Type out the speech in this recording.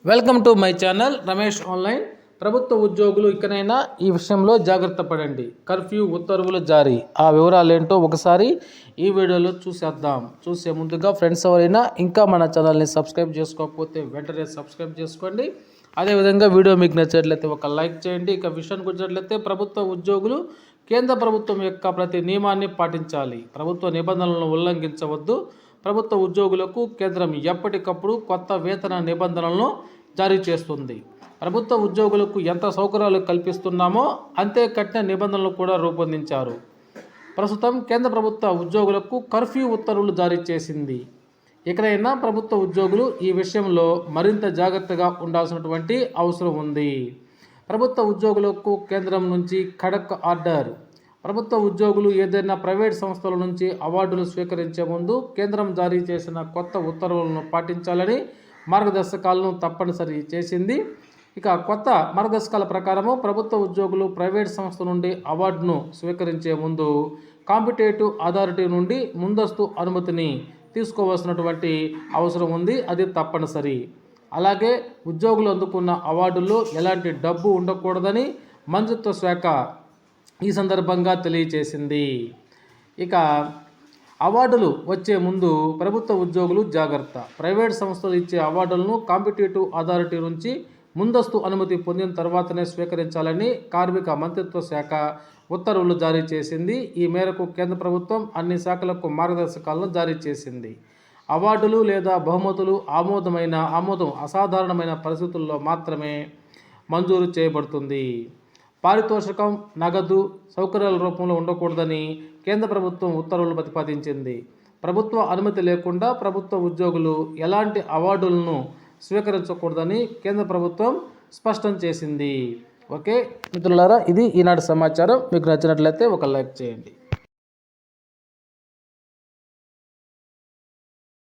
Welcome to my channel Ramesh online. ప్రభుత్వ ఉద్యోగులు ఇకనైనా ఈ విషయంలో జాగ్రత్త పడండి. కర్ఫ్యూ ఉత్తర్వులు జారీ. ఆ వివరాలు ఏంటో ఒకసారి ఈ వీడియోలో చూసేద్దాం. చూసే ముందుగా ఫ్రెండ్స్ ఎవరైనా ఇంకా మన ఛానల్ని సబ్స్క్రైబ్ చేసుకోకపోతే వెంటనే సబ్స్క్రైబ్ చేసుకోండి. అదేవిధంగా వీడియో మీకు నచ్చినట్లయితే ఒక లైక్ చేయండి. ఇక విషయానికి వచ్చినట్లయితే ప్రభుత్వ ఉద్యోగులు కేంద్ర ప్రభుత్వం యొక్క ప్రతి నియమాన్ని పాటించాలి. ప్రభుత్వ నిబంధనలను ఉల్లంఘించవద్దు. ప్రభుత్వ ఉద్యోగులకు కేంద్రం ఎప్పటికప్పుడు కొత్త వేతన నిబంధనలను జారీ చేస్తుంది. ప్రభుత్వ ఉద్యోగులకు ఎంత సౌకర్యాలు కల్పిస్తున్నామో అంతే కఠిన నిబంధనలు కూడా రూపొందించారు. ప్రస్తుతం కేంద్ర ప్రభుత్వ ఉద్యోగులకు కర్ఫ్యూ ఉత్తర్వులు జారీ చేసింది. ఇకనైనా ప్రభుత్వ ఉద్యోగులు ఈ విషయంలో మరింత జాగ్రత్తగా ఉండాల్సినటువంటి అవసరం ఉంది. ప్రభుత్వ ఉద్యోగులకు కేంద్రం నుంచి ఖడక్ ఆర్డర్. ప్రభుత్వ ఉద్యోగులు ఏదైనా ప్రైవేట్ సంస్థల నుంచి అవార్డులు స్వీకరించే ముందు కేంద్రం జారీ చేసిన కొత్త ఉత్తర్వులను పాటించాలని మార్గదర్శకాలను తప్పనిసరి చేసింది. ఇక కొత్త మార్గదర్శకాల ప్రకారము ప్రభుత్వ ఉద్యోగులు ప్రైవేట్ సంస్థ నుండి అవార్డును స్వీకరించే ముందు కాంపిటేటివ్ అథారిటీ నుండి ముందస్తు అనుమతిని తీసుకోవాల్సినటువంటి అవసరం ఉంది. అది తప్పనిసరి. అలాగే ఉద్యోగులు అందుకున్న అవార్డుల్లో ఎలాంటి డబ్బు ఉండకూడదని మంత్రిత్వ శాఖ ఈ సందర్భంగా తెలియచేసింది. ఇక అవార్డులు వచ్చే ముందు ప్రభుత్వ ఉద్యోగులు జాగ్రత్త. ప్రైవేట్ సంస్థలు ఇచ్చే అవార్డులను కాంపిటేటివ్ అథారిటీ నుంచి ముందస్తు అనుమతి పొందిన తర్వాతనే స్వీకరించాలని కార్మిక మంత్రిత్వ శాఖ ఉత్తర్వులు జారీ చేసింది. ఈ మేరకు కేంద్ర ప్రభుత్వం అన్ని శాఖలకు మార్గదర్శకాలను జారీ చేసింది. అవార్డులు లేదా బహుమతులు ఆమోదం అసాధారణమైన పరిస్థితుల్లో మాత్రమే మంజూరు చేయబడుతుంది. పారితోషికం నగదు సౌకర్యాల రూపంలో ఉండకూడదని కేంద్ర ప్రభుత్వం ఉత్తర్వులు ప్రతిపాదించింది. ప్రభుత్వ అనుమతి లేకుండా ప్రభుత్వ ఉద్యోగులు ఎలాంటి అవార్డులను స్వీకరించకూడదని కేంద్ర ప్రభుత్వం స్పష్టం చేసింది. ఓకే మిత్రులారా, ఇది ఈనాటి సమాచారం. మీకు నచ్చినట్లయితే ఒక లైక్ చేయండి.